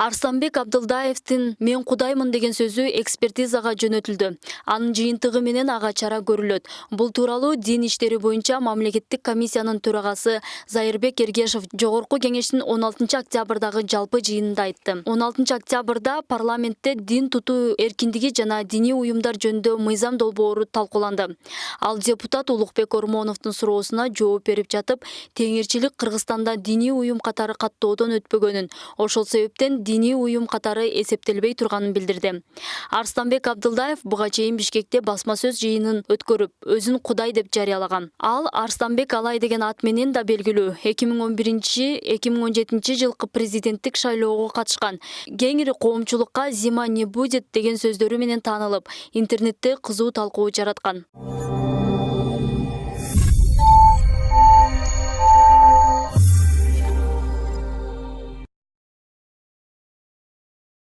Арстанбек Абдылдаевдин "мен кудаймын" деген сөзү экспертизага жөнөтүлдү. Анын жыйынтыгы менен ага чара көрүлөт. Бул тууралуу Дин иштери боюнча мамлекеттик комиссиянын төрагасы Зайырбек Эргешев Жогорку кеңештин 16 октябрдагы жалпы жыйынында айтты. 16 октябрда парламентте дин тутуу эркиндиги жана диний уюмдар жөнүндө мыйзам долбоору талкууланды. Ал депутат Улукбек Ормоновдун суроосуна жооп берип жатып, теңирчилик Кыргызстанда диний уюм катары каттоодон өтпөгөнүн, ошол себептен диний уюм катары эсептелбей турганын билдирди. Арстанбек Абдылдаев буга чейин Бишкекте басма сөз жыйынын өткөрүп, өзүн Кудай деп жарыялаган. Ал Арстанбек Алай деген ат менен да белгилүү. 2011-2017 жылкы президенттик шайлоого катышкан. Кеңири коомчулукка «Зима не будет» деген сөздөрү менен таанылып, интернетте кызуу талкуу жараткан.